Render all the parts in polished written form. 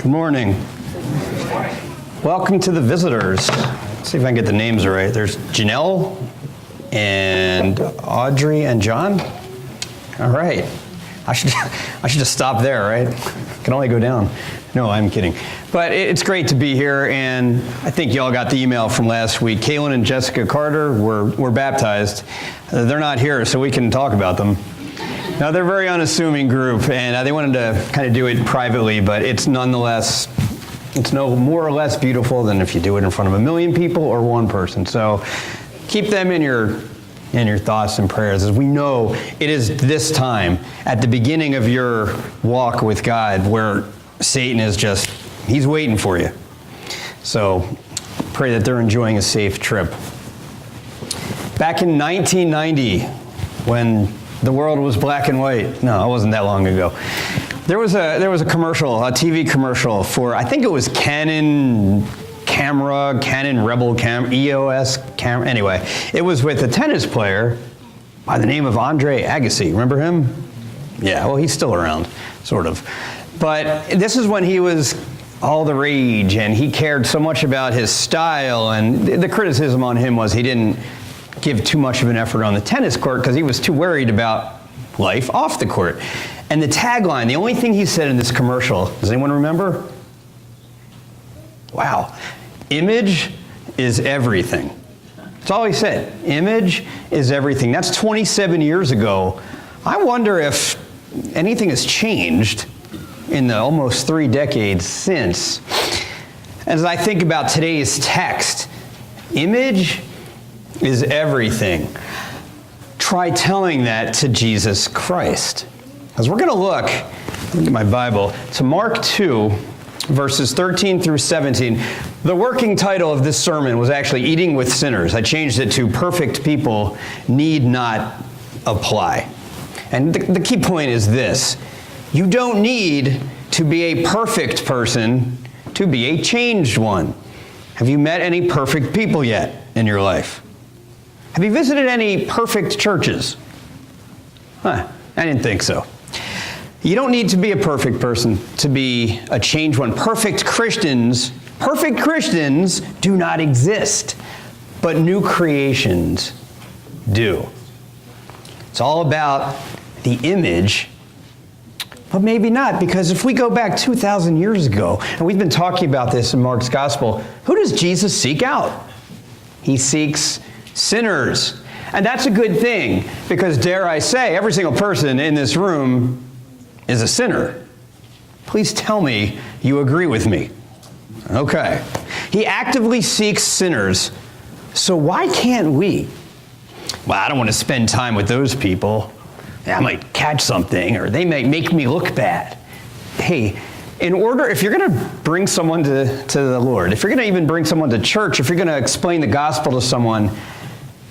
Good morning. Welcome to the visitors. Let's see if I can get the names right. There's Janelle and Audrey and John. All right. I should just stop there, right? Can only go down. No, I'm kidding. But it's great to be here, and I think y'all got the email from last week. Kaylin and Jessica Carter were baptized. They're not here, so we can talk about them. Now, they're a very unassuming group, and they wanted to kind of do it privately, but it's nonetheless, it's no more or less beautiful than if you do it in front of 1 million people or one person. So keep them in your thoughts and prayers, as we know it is this time at the beginning of your walk with God where Satan is just, he's waiting for you. So pray that they're enjoying a safe trip. Back in 1990, when the world was black and white, no, it wasn't that long ago, there was a commercial, a TV commercial for, I think it was Canon Rebel EOS camera. Anyway, it was with a tennis player by the name of Andre Agassi. Remember him? Yeah, well, he's still around, sort of. But this is when he was all the rage, and he cared so much about his style, and the criticism on him was he didn't give too much of an effort on the tennis court because he was too worried about life off the court. And the tagline, the only thing he said in this commercial, does anyone remember? Wow. Image is everything. That's all he said. Image is everything. That's 27 years ago. I wonder if anything has changed in the almost 3 decades since. As I think about today's text, image is everything. Try telling that to Jesus Christ. Because we're going to look at my Bible, to Mark 2, verses 13 through 17. The working title of this sermon was actually Eating with Sinners. I changed it to Perfect People Need Not Apply. And the key point is this: you don't need to be a perfect person to be a changed one. Have you met any perfect people yet in your life? Have you visited any perfect churches? I didn't think so. You don't need to be a perfect person to be a changed one. Perfect Christians do not exist, but new creations do. It's all about the image, but maybe not, because if we go back 2,000 years ago, and we've been talking about this in Mark's Gospel, who does Jesus seek out? He seeks sinners. And that's a good thing, because dare I say, every single person in this room is a sinner. Please tell me you agree with me. Okay. He actively seeks sinners. So why can't we? Well, I don't want to spend time with those people. I might catch something, or they might make me look bad. Hey, if you're going to bring someone to the Lord, if you're going to even bring someone to church, if you're going to explain the gospel to someone,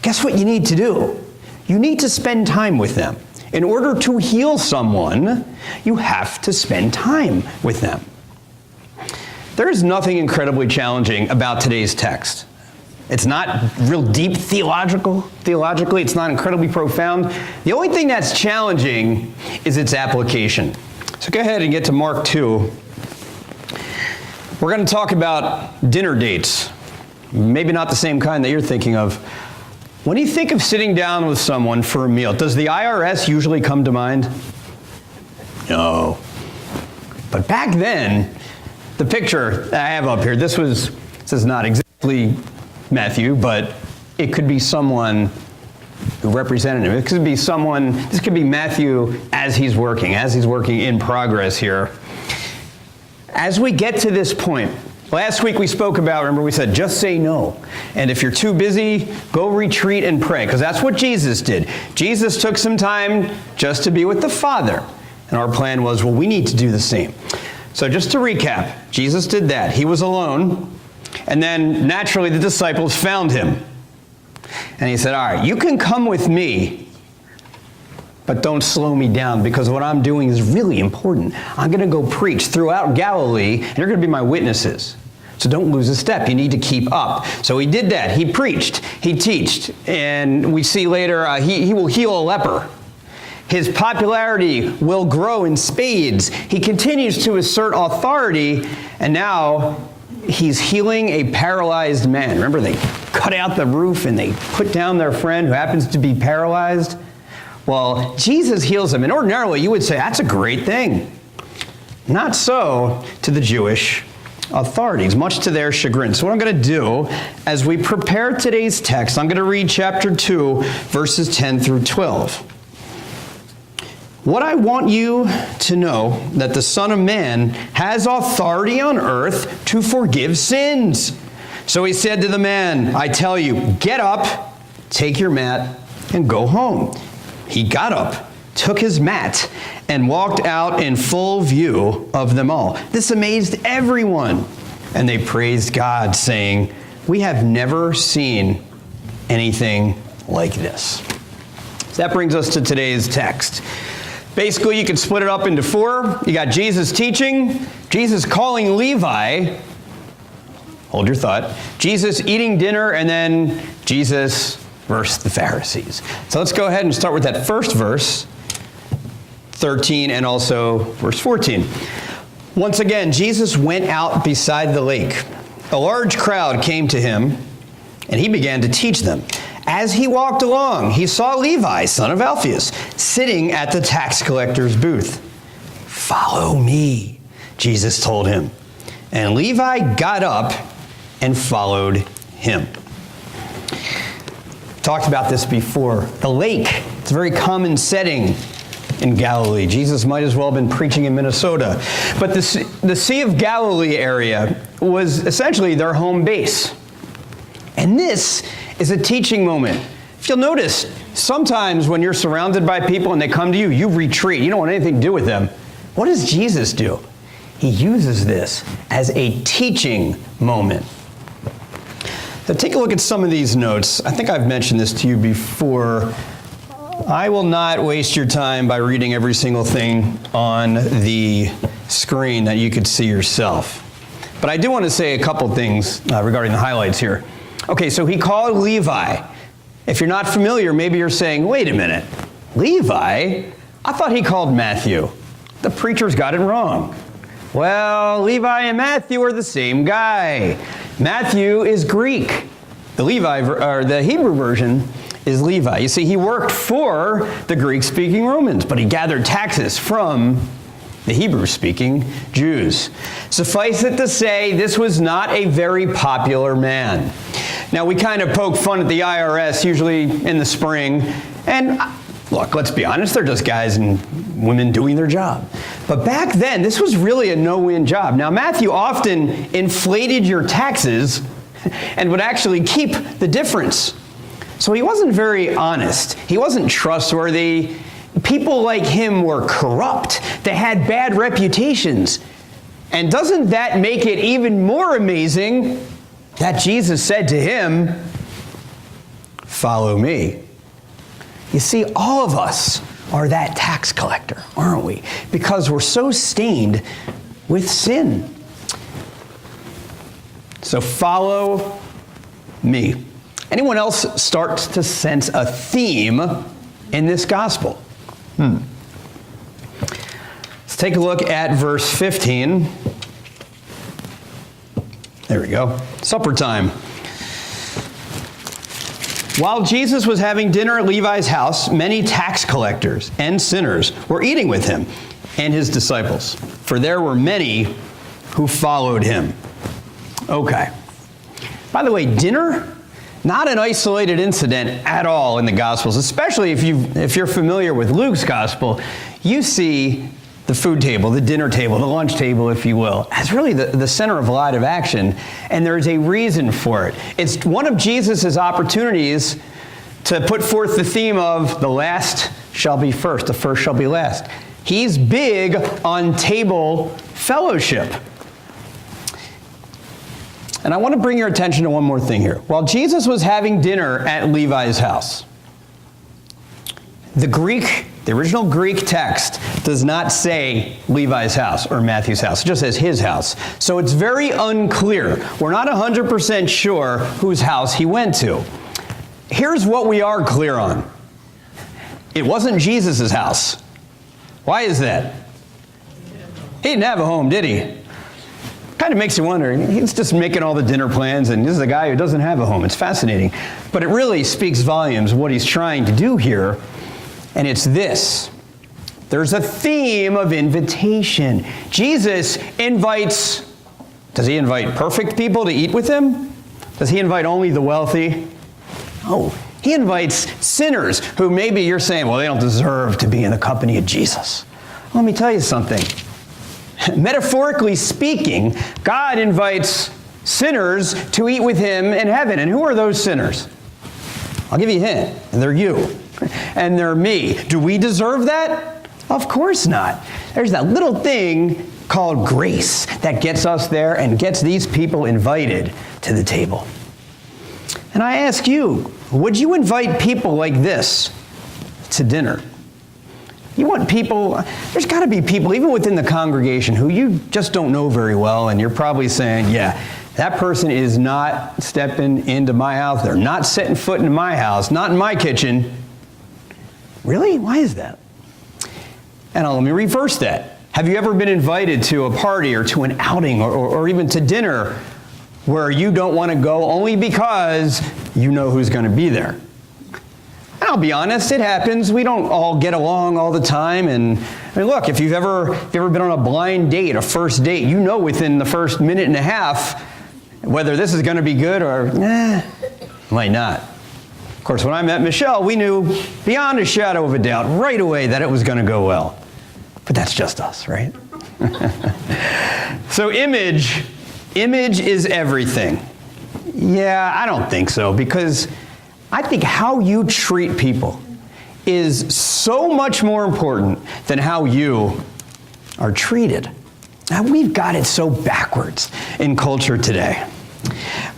guess what you need to do? You need to spend time with them. In order to heal someone, you have to spend time with them. There is nothing incredibly challenging about today's text. It's not real deep theologically, it's not incredibly profound. The only thing that's challenging is its application. So go ahead and get to Mark 2. We're going to talk about dinner dates. Maybe not the same kind that you're thinking of. When you think of sitting down with someone for a meal, does the IRS usually come to mind? No. But back then, the picture that I have up here, this is not exactly Matthew, but it could be someone who represented him. It could be someone, this could be Matthew as he's working in progress here. As we get to this point, last week we spoke about, remember we said, just say no. And if you're too busy, go retreat and pray, because that's what Jesus did. Jesus took some time just to be with the Father. And our plan was, well, we need to do the same. So just to recap, Jesus did that. He was alone. And then naturally the disciples found him. And he said, all right, you can come with me, but don't slow me down, because what I'm doing is really important. I'm going to go preach throughout Galilee, and you're going to be my witnesses. So don't lose a step. You need to keep up. So he did that. He preached. He taught. And we see later he will heal a leper. His popularity will grow in spades. He continues to assert authority, and now he's healing a paralyzed man. Remember, they cut out the roof and they put down their friend who happens to be paralyzed? Well, Jesus heals him, and ordinarily you would say, that's a great thing. Not so to the Jewish authorities, much to their chagrin. So what I'm going to do, as we prepare today's text, I'm going to read chapter 2, verses 10 through 12. What I want you to know, that the Son of Man has authority on earth to forgive sins. So he said to the man, I tell you, get up, take your mat, and go home. He got up, took his mat, and walked out in full view of them all. This amazed everyone, and they praised God, saying, we have never seen anything like this. So that brings us to today's text. Basically, you can split it up into four. You got Jesus teaching, Jesus calling Levi, hold your thought, Jesus eating dinner, and then Jesus versus the Pharisees. So let's go ahead and start with that first verse, 13, and also verse 14. Once again, Jesus went out beside the lake. A large crowd came to him, and he began to teach them. As he walked along, he saw Levi, son of Alphaeus, sitting at the tax collector's booth. Follow me, Jesus told him. And Levi got up and followed him. Talked about this before. The lake, it's a very common setting in Galilee. Jesus might as well have been preaching in Minnesota. But the Sea of Galilee area was essentially their home base. And this is a teaching moment. If you'll notice, sometimes when you're surrounded by people and they come to you, you retreat. You don't want anything to do with them. What does Jesus do? He uses this as a teaching moment. So take a look at some of these notes. I think I've mentioned this to you before. I will not waste your time by reading every single thing on the screen that you could see yourself. But I do want to say a couple things regarding the highlights here. Okay, so he called Levi. If you're not familiar, maybe you're saying, wait a minute, Levi? I thought he called Matthew. The preachers got it wrong. Well, Levi and Matthew are the same guy. Matthew is Greek. The Hebrew version is Levi. You see, he worked for the Greek-speaking Romans, but he gathered taxes from the Hebrew-speaking Jews. Suffice it to say, this was not a very popular man. Now, we kind of poke fun at the IRS, usually in the spring, and look, let's be honest, they're just guys and women doing their job. But back then, this was really a no-win job. Now, Matthew often inflated your taxes and would actually keep the difference. So he wasn't very honest. He wasn't trustworthy. People like him were corrupt. They had bad reputations. And doesn't that make it even more amazing that Jesus said to him, follow me? You see, all of us are that tax collector, aren't we? Because we're so stained with sin. So follow me. Anyone else start to sense a theme in this gospel? Let's take a look at verse 15. There we go. Supper time. While Jesus was having dinner at Levi's house, many tax collectors and sinners were eating with him and his disciples, for there were many who followed him. Okay. By the way, dinner, not an isolated incident at all in the Gospels, especially if you're familiar with Luke's Gospel. You see the food table, the dinner table, the lunch table, if you will, as really the center of a lot of action, and there's a reason for it. It's one of Jesus' opportunities to put forth the theme of the last shall be first, the first shall be last. He's big on table fellowship. And I want to bring your attention to one more thing here. While Jesus was having dinner at Levi's house, the original Greek text does not say Levi's house or Matthew's house. It just says his house. So it's very unclear. We're not 100% sure whose house he went to. Here's what we are clear on. It wasn't Jesus' house. Why is that? He didn't have a home, did he? Kind of makes you wonder. He's just making all the dinner plans, and this is a guy who doesn't have a home. It's fascinating. But it really speaks volumes what he's trying to do here, and it's this. There's a theme of invitation. Jesus invites, does he invite perfect people to eat with him? Does he invite only the wealthy? No. He invites sinners who maybe you're saying, well, they don't deserve to be in the company of Jesus. Let me tell you something. Metaphorically speaking, God invites sinners to eat with him in heaven. And who are those sinners? I'll give you a hint. They're you. And they're me. Do we deserve that? Of course not. There's that little thing called grace that gets us there and gets these people invited to the table. And I ask you, would you invite people like this to dinner? You want people, there's got to be people, even within the congregation, who you just don't know very well, and you're probably saying, yeah, that person is not stepping into my house. They're not setting foot in my house, not in my kitchen. Really? Why is that? And let me reverse that. Have you ever been invited to a party or to an outing or even to dinner where you don't want to go only because you know who's going to be there? And I'll be honest, it happens. We don't all get along all the time. And I mean, look, if you've ever been on a blind date, a first date, you know within the first minute and a half whether this is going to be good or, might not. Of course, when I met Michelle, we knew beyond a shadow of a doubt right away that it was going to go well. But that's just us, right? So image is everything. Yeah, I don't think so, because I think how you treat people is so much more important than how you are treated. Now, we've got it so backwards in culture today.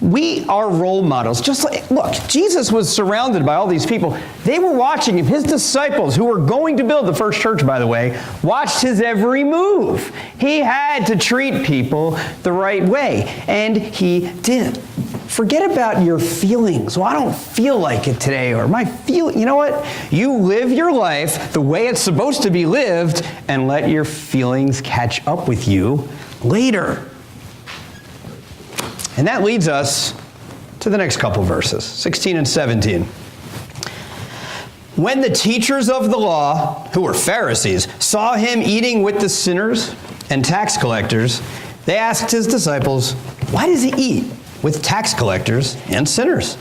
We are role models. Just like, look, Jesus was surrounded by all these people. They were watching him. His disciples, who were going to build the first church, by the way, watched his every move. He had to treat people the right way, and he did. Forget about your feelings. Well, I don't feel like it today, or you know what? You live your life the way it's supposed to be lived, and let your feelings catch up with you later. And that leads us to the next couple verses, 16 and 17. When the teachers of the law, who were Pharisees, saw him eating with the sinners and tax collectors, they asked his disciples, "Why does he eat with tax collectors and sinners?"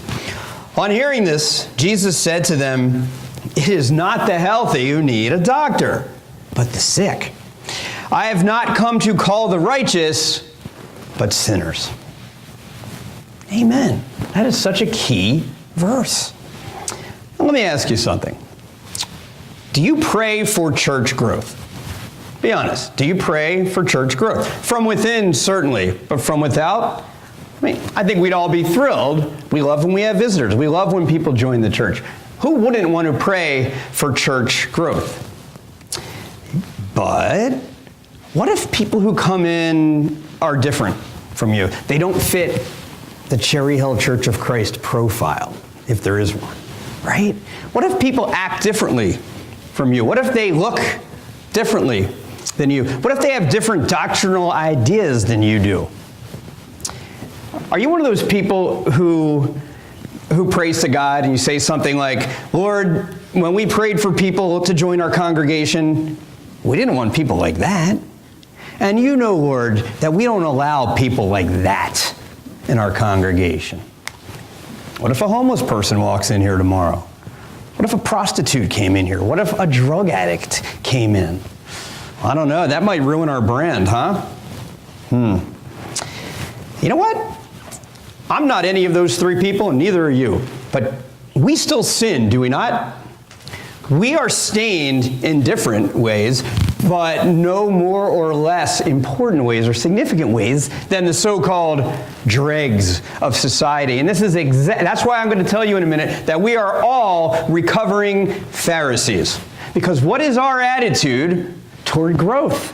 On hearing this, Jesus said to them, "It is not the healthy who need a doctor, but the sick. I have not come to call the righteous, but sinners." Amen. That is such a key verse. Now, let me ask you something. Do you pray for church growth? Be honest. Do you pray for church growth? From within, certainly, but from without? I think we'd all be thrilled. We love when we have visitors. We love when people join the church. Who wouldn't want to pray for church growth? But what if people who come in are different from you? They don't fit the Cherry Hill Church of Christ profile, if there is one, right? What if people act differently from you? What if they look differently than you? What if they have different doctrinal ideas than you do? Are you one of those people who prays to God and you say something like, "Lord, when we prayed for people to join our congregation, we didn't want people like that. And you know, Lord, that we don't allow people like that in our congregation." What if a homeless person walks in here tomorrow? What if a prostitute came in here? What if a drug addict came in? I don't know. That might ruin our brand, huh? You know what? I'm not any of those three people, and neither are you. But we still sin, do we not? We are stained in different ways, but no more or less important ways or significant ways than the so-called dregs of society. And this is that's why I'm going to tell you in a minute that we are all recovering Pharisees. Because what is our attitude toward growth?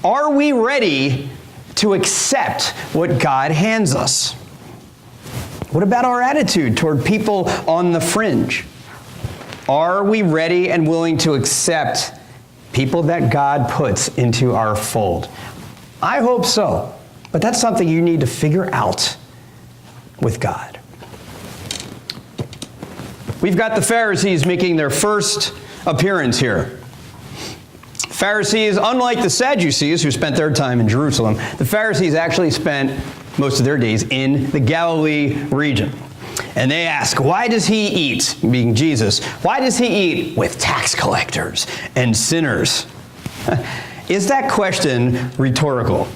Are we ready to accept what God hands us? What about our attitude toward people on the fringe? Are we ready and willing to accept people that God puts into our fold? I hope so, but that's something you need to figure out with God. We've got the Pharisees making their first appearance here. Pharisees, unlike the Sadducees who spent their time in Jerusalem, the Pharisees actually spent most of their days in the Galilee region. And they ask, why does he eat, being Jesus, why does he eat with tax collectors and sinners? Is that question rhetorical?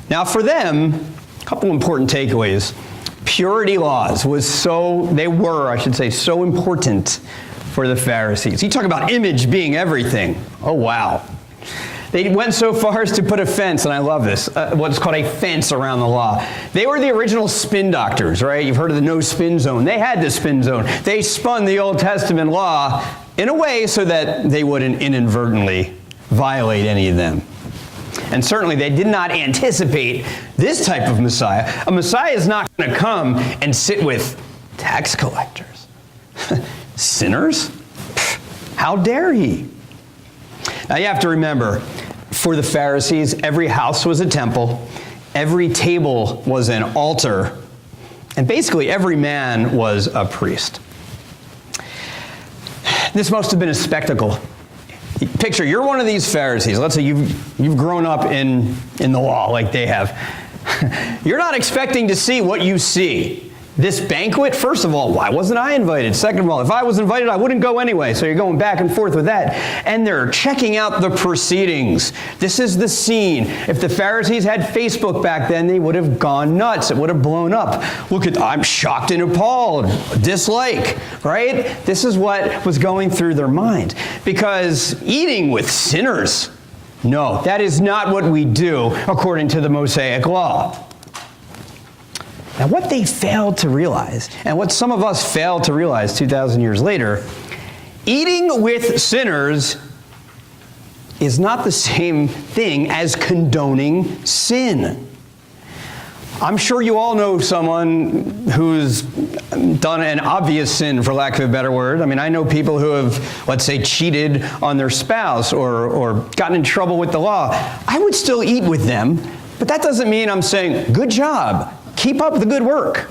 Now for them, a couple important takeaways. Purity laws were so important for the Pharisees. You talk about image being everything. Oh, wow. They went so far as to put a fence, and I love this, what's called a fence around the law. They were the original spin doctors, right? You've heard of the no spin zone. They had the spin zone. They spun the Old Testament law in a way so that they wouldn't inadvertently violate any of them. And certainly they did not anticipate this type of Messiah. A Messiah is not going to come and sit with tax collectors. Sinners? How dare he? Now you have to remember, for the Pharisees, every house was a temple, every table was an altar, and basically every man was a priest. This must have been a spectacle. Picture, you're one of these Pharisees. Let's say you've grown up in the law like they have. You're not expecting to see what you see. This banquet, first of all, why wasn't I invited? Second of all, if I was invited, I wouldn't go anyway. So you're going back and forth with that. And they're checking out the proceedings. This is the scene. If the Pharisees had Facebook back then, they would have gone nuts. It would have blown up. I'm shocked and appalled. Dislike, right? This is what was going through their mind. Because eating with sinners, no, that is not what we do according to the Mosaic law. Now, what they failed to realize, and what some of us failed to realize 2,000 years later, eating with sinners is not the same thing as condoning sin. I'm sure you all know someone who's done an obvious sin, for lack of a better word. I mean, I know people who have, let's say, cheated on their spouse or gotten in trouble with the law. I would still eat with them, but that doesn't mean I'm saying, good job. Keep up the good work.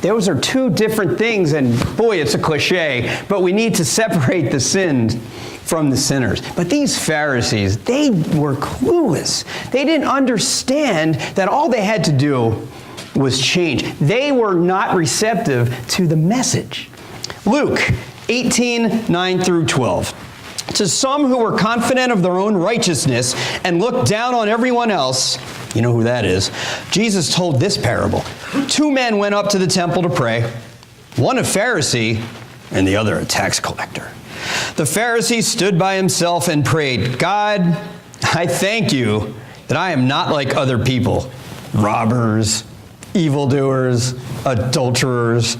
Those are two different things, and boy, it's a cliche, but we need to separate the sins from the sinners. But these Pharisees, they were clueless. They didn't understand that all they had to do was change. They were not receptive to the message. Luke 18:9-12. To some who were confident of their own righteousness and looked down on everyone else, you know who that is, Jesus told this parable. 2 men went up to the temple to pray, one a Pharisee and the other a tax collector. The Pharisee stood by himself and prayed, God, I thank you that I am not like other people, robbers, evildoers, adulterers,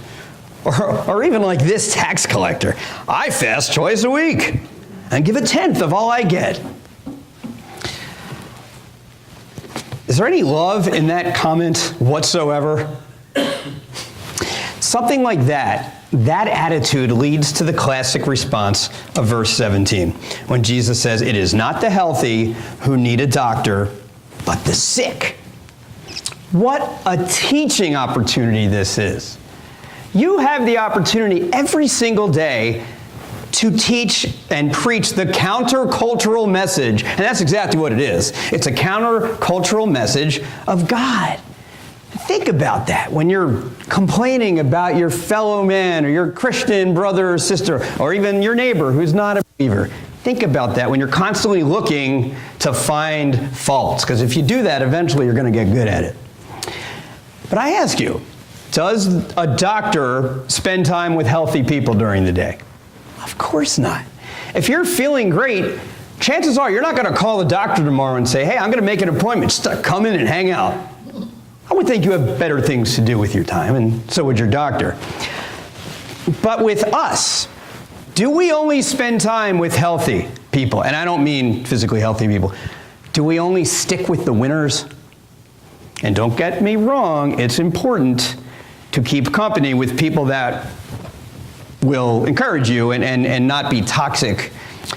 or even like this tax collector. I fast twice a week and give 1/10 of all I get. Is there any love in that comment whatsoever? Something like that attitude leads to the classic response of verse 17, when Jesus says, it is not the healthy who need a doctor, but the sick. What a teaching opportunity this is. You have the opportunity every single day to teach and preach the countercultural message, and that's exactly what it is. It's a countercultural message of God. Think about that when you're complaining about your fellow man or your Christian brother or sister, or even your neighbor who's not a believer. Think about that when you're constantly looking to find faults, because if you do that, eventually you're going to get good at it. But I ask you, does a doctor spend time with healthy people during the day? Of course not. If you're feeling great, chances are you're not going to call the doctor tomorrow and say, hey, I'm going to make an appointment. Just come in and hang out. I would think you have better things to do with your time, and so would your doctor. But with us, do we only spend time with healthy people? And I don't mean physically healthy people. Do we only stick with the winners? And don't get me wrong, it's important to keep company with people that will encourage you and not be toxic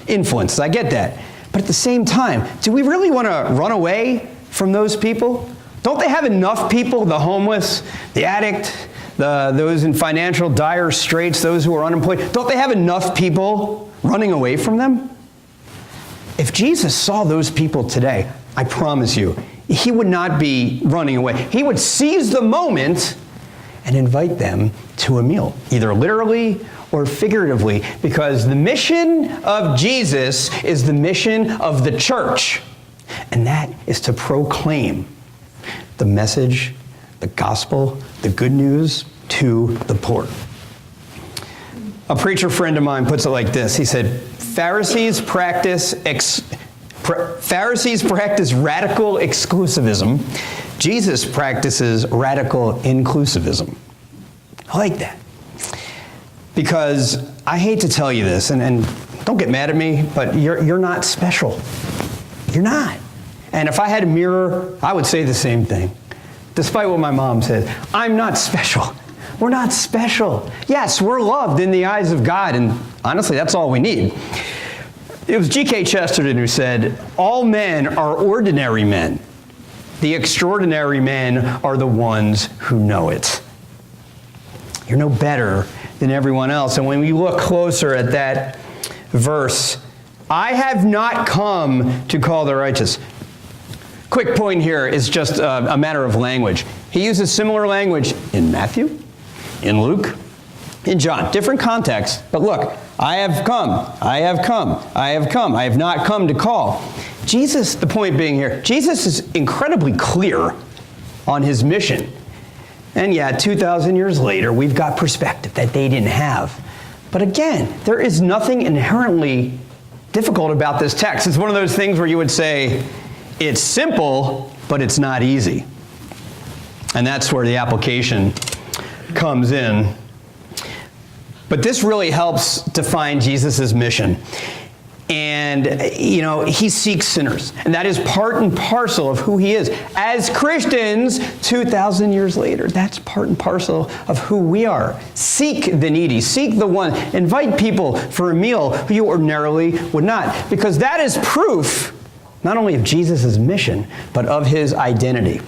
influences. I get that. But at the same time, do we really want to run away from those people? Don't they have enough people, the homeless, the addict, those in financial dire straits, those who are unemployed? Don't they have enough people running away from them? If Jesus saw those people today, I promise you, he would not be running away. He would seize the moment and invite them to a meal, either literally or figuratively, because the mission of Jesus is the mission of the church, and that is to proclaim the message, the gospel, the good news to the poor. A preacher friend of mine puts it like this. He said, Pharisees practice radical exclusivism. Jesus practices radical inclusivism. I like that. Because I hate to tell you this, and don't get mad at me, but you're not special. You're not. And if I had a mirror, I would say the same thing. Despite what my mom said, I'm not special. We're not special. Yes, we're loved in the eyes of God, and honestly, that's all we need. It was G.K. Chesterton who said, all men are ordinary men. The extraordinary men are the ones who know it. You're no better than everyone else. And when we look closer at that verse, I have not come to call the righteous. Quick point here is just a matter of language. He uses similar language in Matthew, in Luke, in John. Different contexts, but look, I have come, I have come, I have come. I have not come to call. Jesus, the point being here, Jesus is incredibly clear on his mission. And yet, 2,000 years later, we've got perspective that they didn't have. But again, there is nothing inherently difficult about this text. It's one of those things where you would say, it's simple, but it's not easy. And that's where the application comes in. But this really helps define Jesus' mission. And, he seeks sinners. And that is part and parcel of who he is. As Christians, 2,000 years later, that's part and parcel of who we are. Seek the needy. Seek the one. Invite people for a meal who you ordinarily would not. Because that is proof, not only of Jesus' mission, but of his identity.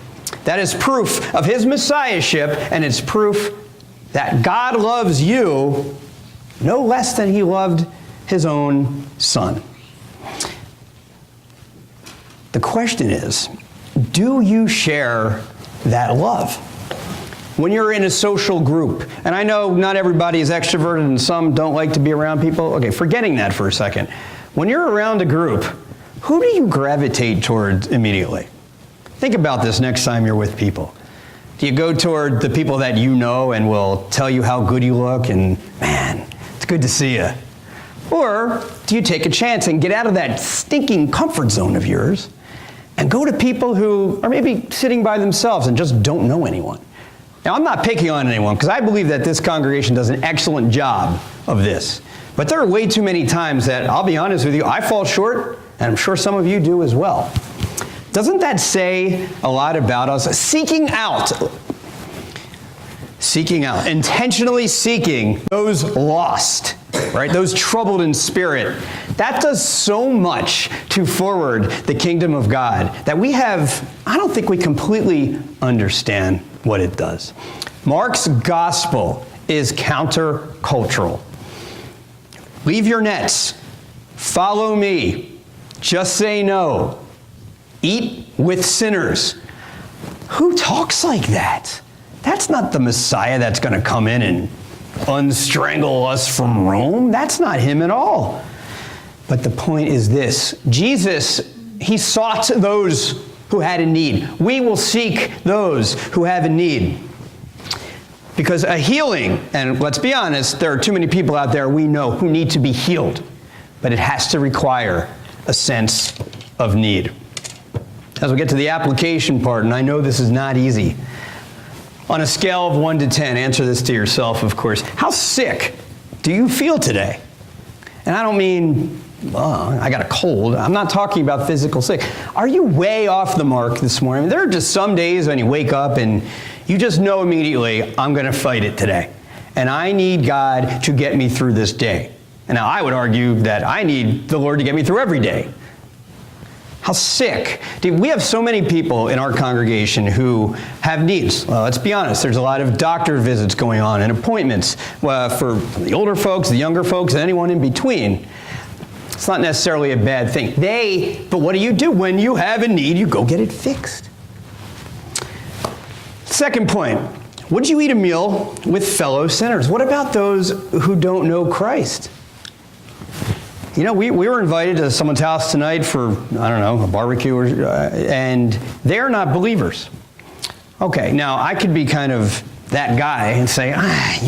That is proof of his messiahship, and it's proof that God loves you no less than he loved his own son. The question is, do you share that love? When you're in a social group, and I know not everybody is extroverted and some don't like to be around people. Okay, forgetting that for a second. When you're around a group, who do you gravitate towards immediately? Think about this next time you're with people. Do you go toward the people that you know and will tell you how good you look and, man, it's good to see you? Or do you take a chance and get out of that stinking comfort zone of yours and go to people who are maybe sitting by themselves and just don't know anyone? Now, I'm not picking on anyone because I believe that this congregation does an excellent job of this. But there are way too many times that, I'll be honest with you, I fall short, and I'm sure some of you do as well. Doesn't that say a lot about us? Seeking out, intentionally seeking those lost, right? Those troubled in spirit. That does so much to forward the kingdom of God that I don't think we completely understand what it does. Mark's gospel is countercultural. Leave your nets. Follow me. Just say no. Eat with sinners. Who talks like that? That's not the Messiah that's going to come in and unstrangle us from Rome. That's not him at all. But the point is this. Jesus, he sought those who had a need. We will seek those who have a need. Because a healing, and let's be honest, there are too many people out there we know who need to be healed. But it has to require a sense of need. As we get to the application part, and I know this is not easy, on a scale of 1 to 10, answer this to yourself, of course. How sick do you feel today? And I don't mean, I got a cold. I'm not talking about physical sick. Are you way off the mark this morning? There are just some days when you wake up and you just know immediately, I'm going to fight it today. and I need God to get me through this day. And now I would argue that I need the Lord to get me through every day. How sick. We have so many people in our congregation who have needs. Well, let's be honest, there's a lot of doctor visits going on and appointments for the older folks, the younger folks, and anyone in between. It's not necessarily a bad thing. But what do? When you have a need, you go get it fixed. Second point, would you eat a meal with fellow sinners? What about those who don't know Christ? You know, we were invited to someone's house tonight for, a barbecue, and they're not believers. Okay, now I could be kind of that guy and say, I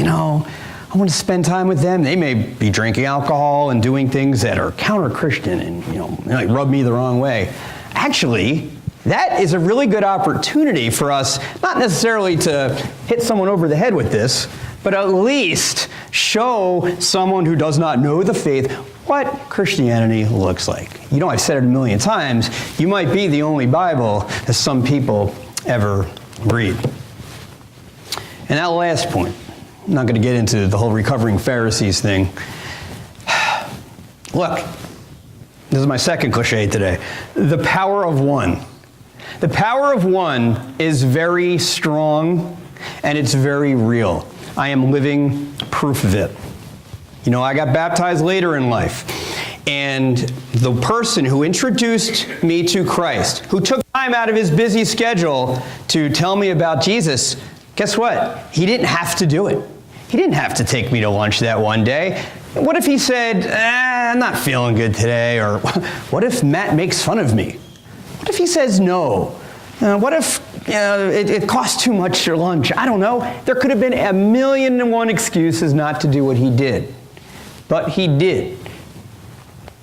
want to spend time with them. They may be drinking alcohol and doing things that are counter-Christian and, rub me the wrong way. Actually, that is a really good opportunity for us, not necessarily to hit someone over the head with this, but at least show someone who does not know the faith what Christianity looks like. I've said it a million times, you might be the only Bible that some people ever read. And that last point, I'm not going to get into the whole recovering Pharisees thing. Look, this is my second cliche today. The power of one. The power of one is very strong and it's very real. I am living proof of it. I got baptized later in life, and the person who introduced me to Christ, who took time out of his busy schedule to tell me about Jesus, guess what? He didn't have to do it. He didn't have to take me to lunch that one day. What if he said, I'm not feeling good today? Or what if Matt makes fun of me? What if he says no? What if it costs too much for lunch? I don't know. There could have been 1,000,001 excuses not to do what he did. But he did.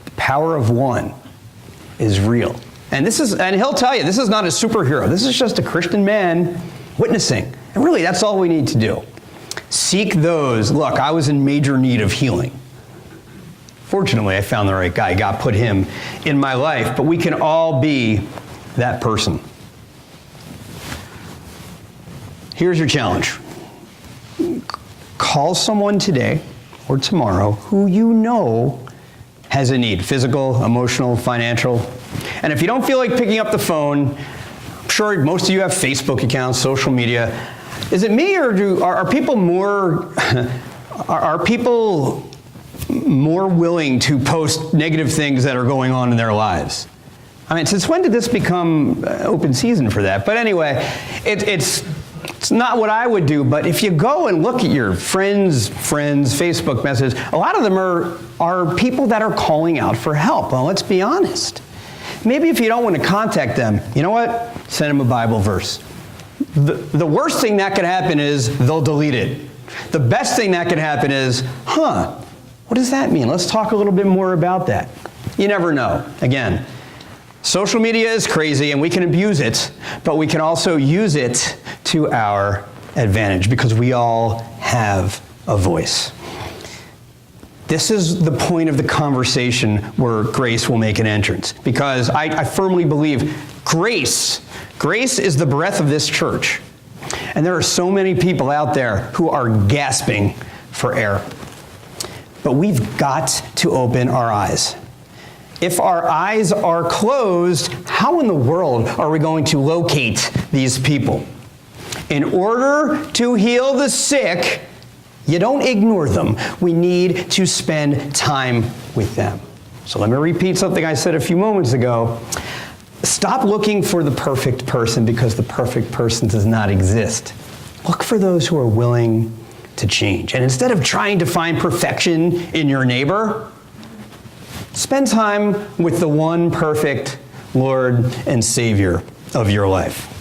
The power of one is real. And he'll tell you, this is not a superhero. This is just a Christian man witnessing. And really, that's all we need to do. Seek those. Look, I was in major need of healing. Fortunately, I found the right guy. God put him in my life. But we can all be that person. Here's your challenge. Call someone today or tomorrow who has a need, physical, emotional, financial. And if you don't feel like picking up the phone, I'm sure most of you have Facebook accounts, social media. Is it me, or are people more willing to post negative things that are going on in their lives? Since when did this become open season for that? But anyway, it's not what I would do, but if you go and look at your friends' Facebook messages, a lot of them are people that are calling out for help. Well, let's be honest. Maybe if you don't want to contact them, you know what? Send them a Bible verse. The worst thing that could happen is they'll delete it. The best thing that could happen is, what does that mean? Let's talk a little bit more about that. You never know. Again, social media is crazy and we can abuse it, but we can also use it to our advantage because we all have a voice. This is the point of the conversation where grace will make an entrance, because I firmly believe grace is the breath of this church. And there are so many people out there who are gasping for air. But we've got to open our eyes. If our eyes are closed, how in the world are we going to locate these people? In order to heal the sick, you don't ignore them. We need to spend time with them. So let me repeat something I said a few moments ago. Stop looking for the perfect person, because the perfect person does not exist. Look for those who are willing to change. And instead of trying to find perfection in your neighbor, spend time with the one perfect Lord and Savior of your life.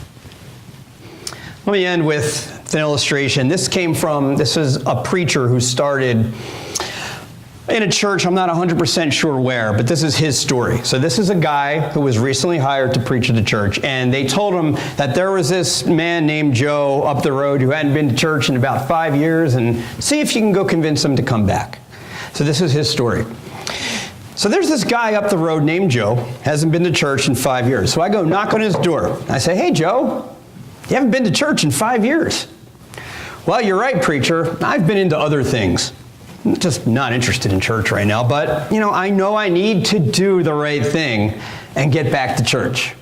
Let me end with an illustration. This is a preacher who started in a church, I'm not 100% sure where, but this is his story. So this is a guy who was recently hired to preach at the church, and they told him that there was this man named Joe up the road who hadn't been to church in about 5 years, and see if you can go convince him to come back. So this is his story. So there's this guy up the road named Joe, hasn't been to church in 5 years. So I go knock on his door. I say, "Hey, Joe, you haven't been to church in 5 years. Well, you're right, preacher. I've been into other things. I'm just not interested in church right now, but, I know I need to do the right thing and get back to church.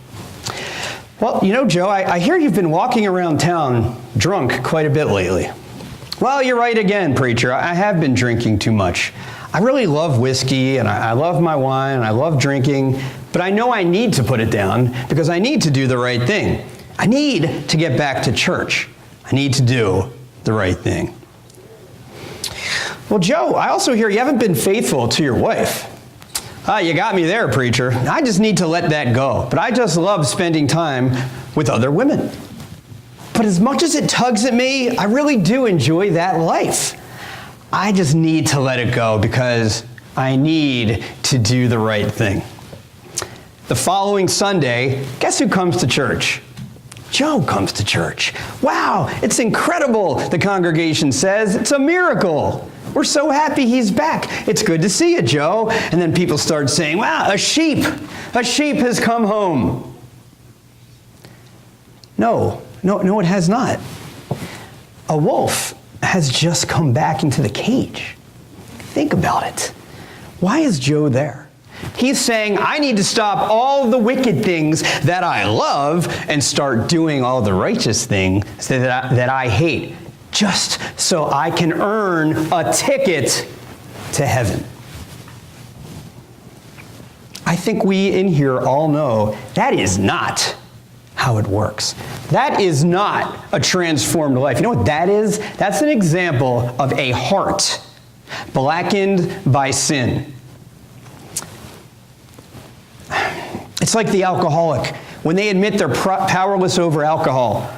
Well, Joe, I hear you've been walking around town drunk quite a bit lately. Well, you're right again, preacher. I have been drinking too much. I really love whiskey, and I love my wine, and I love drinking, but I know I need to put it down because I need to do the right thing. I need to get back to church. I need to do the right thing. Well, Joe, I also hear you haven't been faithful to your wife. You got me there, preacher. I just need to let that go. But I just love spending time with other women. But as much as it tugs at me, I really do enjoy that life. I just need to let it go because I need to do the right thing. The following Sunday, guess who comes to church? Joe comes to church. Wow, it's incredible, the congregation says. It's a miracle. We're so happy he's back. It's good to see you, Joe. And then people start saying, wow, a sheep has come home. No, it has not. A wolf has just come back into the cage. Think about it. Why is Joe there? He's saying, I need to stop all the wicked things that I love and start doing all the righteous things that I hate, just so I can earn a ticket to heaven. I think we in here all know that is not how it works. That is not a transformed life. You know what that is? That's an example of a heart blackened by sin. It's like the alcoholic. When they admit they're powerless over alcohol,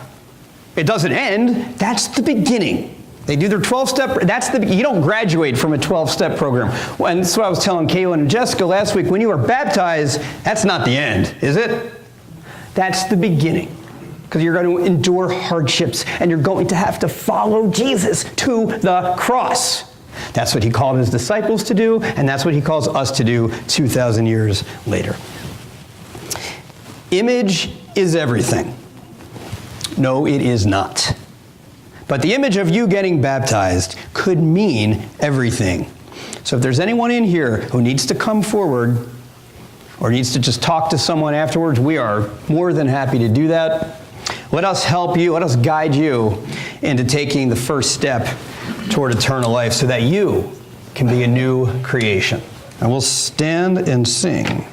it doesn't end. That's the beginning. They do their 12-step. You don't graduate from a 12-step program. And that's what I was telling Kayla and Jessica last week. When you are baptized, that's not the end, is it? That's the beginning. Because you're going to endure hardships and you're going to have to follow Jesus to the cross. That's what he called his disciples to do, and that's what he calls us to do 2,000 years later. Image is everything. No, it is not. But the image of you getting baptized could mean everything. So if there's anyone in here who needs to come forward or needs to just talk to someone afterwards, we are more than happy to do that. Let us help you, let us guide you into taking the first step toward eternal life so that you can be a new creation. And we'll stand and sing.